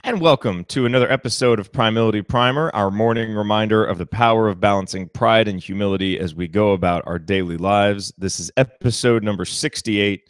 And welcome to another episode of Primility Primer, our morning reminder of the power of balancing pride and humility as we go about our daily lives. This is episode number 68.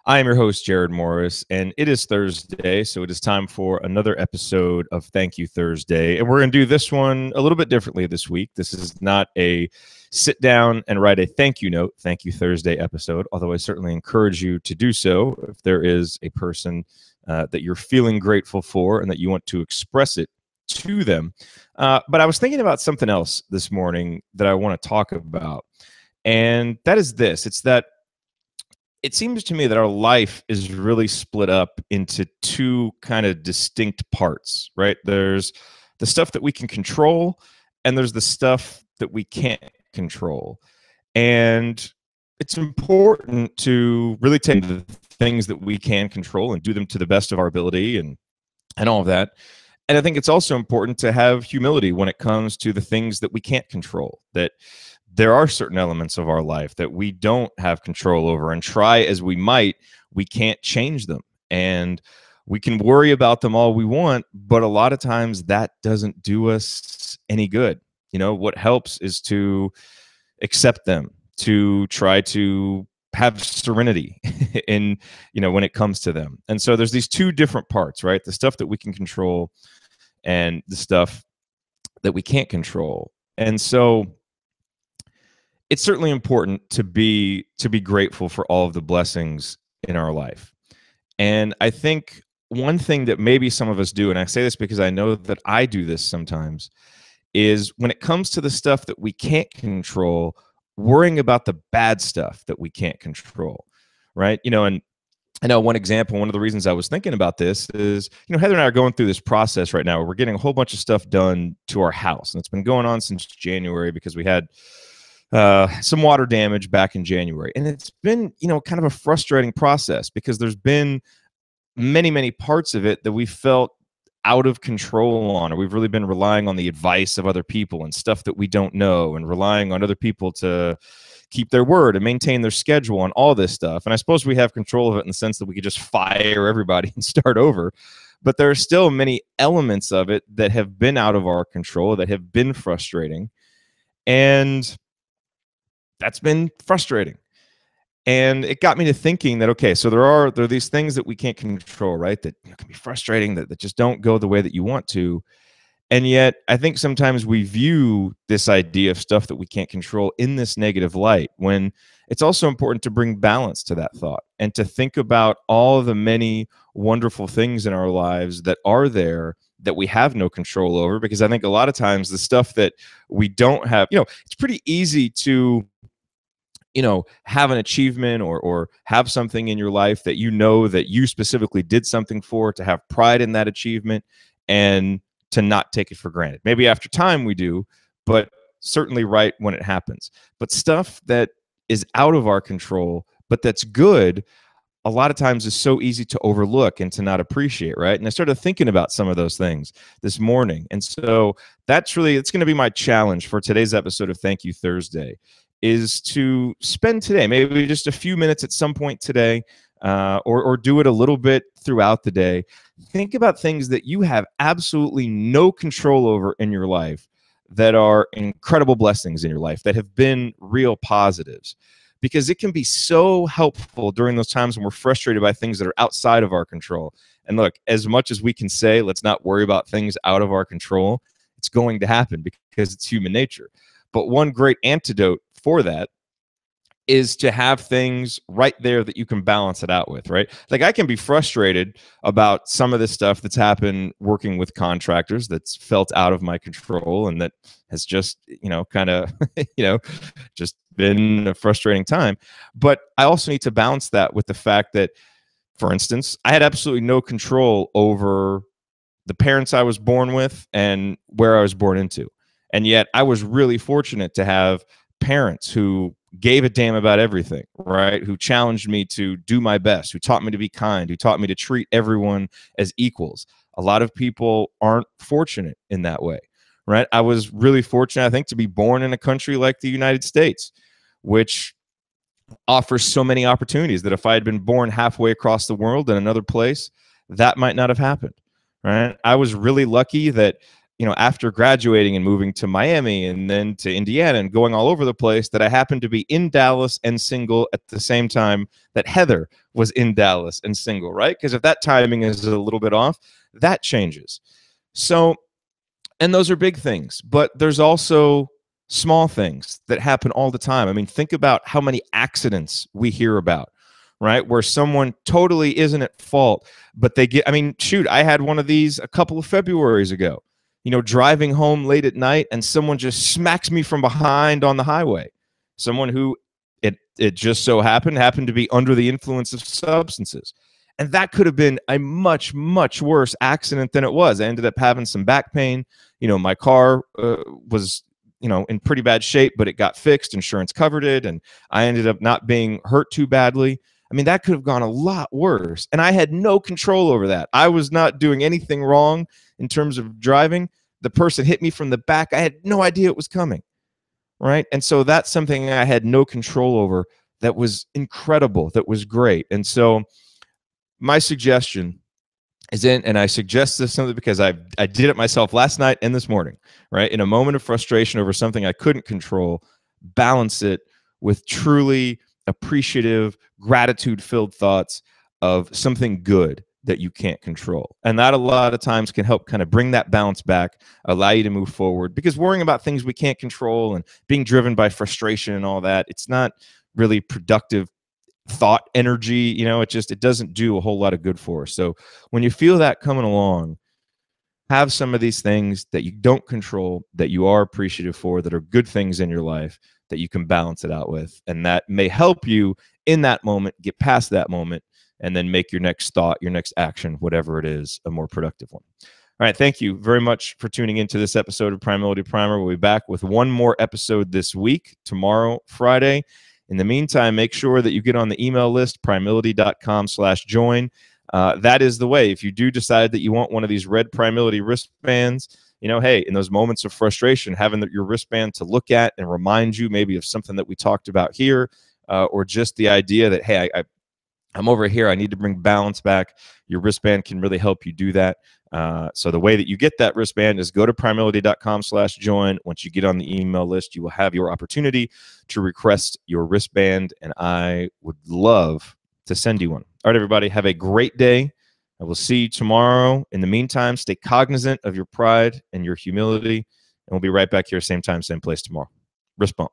I am your host, Jared Morris, and it is Thursday, so it is time for another episode of Thank You Thursday. And we're going to do this one a little bit differently this week. This is not a sit down and write a thank you note, Thank You Thursday episode, although I certainly encourage you to do so if there is a person that you're feeling grateful for and that you want to express it to them. But I was thinking about something else this morning that I want to talk about, and that is this. It's that it seems to me that our life is really split up into two kind of distinct parts, right? There's the stuff that we can control, and there's the stuff that we can't control. And it's important to really take the things that we can control and do them to the best of our ability and all of that. And I think it's also important to have humility when it comes to the things that we can't control, that there are certain elements of our life that we don't have control over, and try as we might, we can't change them. And we can worry about them all we want, but a lot of times that doesn't do us any good. You know, what helps is to accept them, to try to have serenity in, when it comes to them. And so there's these two different parts, right? The stuff that we can control and the stuff that we can't control. And so it's certainly important to be grateful for all of the blessings in our life. And I think one thing that maybe some of us do, and I say this because I know that I do this sometimes, is when it comes to the stuff that we can't control, worrying about the bad stuff that we can't control, right? And I know one example, one of the reasons I was thinking about this is, Heather and I are going through this process right now where we're getting a whole bunch of stuff done to our house. And it's been going on since January because we had some water damage back in January. And it's been, kind of a frustrating process because there's been many parts of it that we felt out of control on, or we've really been relying on the advice of other people and stuff that we don't know, and relying on other people to keep their word and maintain their schedule and all this stuff. And I suppose we have control of it in the sense that we could just fire everybody and start over. But there are still many elements of it that have been out of our control, that have been frustrating. And that's been frustrating. And it got me to thinking that, okay, so there are these things that we can't control, right? That can be frustrating, that just don't go the way that you want to. And yet, I think sometimes we view this idea of stuff that we can't control in this negative light, when it's also important to bring balance to that thought and to think about all the many wonderful things in our lives that are there that we have no control over. Because I think a lot of times the stuff that we don't have, it's pretty easy to have an achievement or have something in your life that that you specifically did something for, to have pride in that achievement and to not take it for granted. Maybe after time we do, but certainly right when it happens. But stuff that is out of our control, but that's good, a lot of times is so easy to overlook and to not appreciate, right? And I started thinking about some of those things this morning. And so it's going to be my challenge for today's episode of Thank You Thursday, is to spend today, maybe just a few minutes at some point today, or do it a little bit throughout the day. Think about things that you have absolutely no control over in your life, that are incredible blessings in your life, that have been real positives. Because it can be so helpful during those times when we're frustrated by things that are outside of our control. And look, as much as we can say, let's not worry about things out of our control, it's going to happen because it's human nature. But one great antidote for that is to have things right there that you can balance it out with, right? Like, I can be frustrated about some of the stuff that's happened working with contractors that's felt out of my control, and that has just, kind of, just been a frustrating time. But I also need to balance that with the fact that, for instance, I had absolutely no control over the parents I was born with and where I was born into. And yet I was really fortunate to have parents who gave a damn about everything, right? Who challenged me to do my best, who taught me to be kind, who taught me to treat everyone as equals. A lot of people aren't fortunate in that way, right? I was really fortunate, I think, to be born in a country like the United States, which offers so many opportunities that if I had been born halfway across the world in another place, that might not have happened, right? I was really lucky that, after graduating and moving to Miami and then to Indiana and going all over the place, that I happened to be in Dallas and single at the same time that Heather was in Dallas and single, right? Because if that timing is a little bit off, that changes. So, and those are big things, but there's also small things that happen all the time. I mean, think about how many accidents we hear about, right? Where someone totally isn't at fault, but they get, I mean, shoot, I had one of these a couple of Februaries ago, driving home late at night and someone just smacks me from behind on the highway. Someone who it just so happened to be under the influence of substances. And that could have been a much, much worse accident than it was. I ended up having some back pain. My car was, in pretty bad shape, but it got fixed. Insurance covered it. And I ended up not being hurt too badly. I mean, that could have gone a lot worse. And I had no control over that. I was not doing anything wrong in terms of driving. The person hit me from the back. I had no idea it was coming. Right. And so that's something I had no control over. That was incredible. That was great. And so my suggestion is and I suggest this simply because I did it myself last night and this morning, right? In a moment of frustration over something I couldn't control, balance it with truly appreciative, gratitude-filled thoughts of something good that you can't control. And that a lot of times can help kind of bring that balance back, allow you to move forward, because worrying about things we can't control and being driven by frustration and all that, it's not really productive thought energy. It doesn't do a whole lot of good for us. So when you feel that coming along, have some of these things that you don't control, that you are appreciative for, that are good things in your life, that you can balance it out with. And that may help you in that moment, get past that moment, and then make your next thought, your next action, whatever it is, a more productive one. All right. Thank you very much for tuning into this episode of Primility Primer. We'll be back with one more episode this week, tomorrow, Friday. In the meantime, make sure that you get on the email list, primility.com/join. That is the way. If you do decide that you want one of these red Primility wristbands, hey, in those moments of frustration, having your wristband to look at and remind you maybe of something that we talked about here, or just the idea that, hey, I'm over here, I need to bring balance back. Your wristband can really help you do that. So the way that you get that wristband is go to primility.com/join. Once you get on the email list, you will have your opportunity to request your wristband, and I would love to send you one. All right, everybody, have a great day. I will see you tomorrow. In the meantime, stay cognizant of your pride and your humility, and we'll be right back here, same time, same place tomorrow. Wrist bump.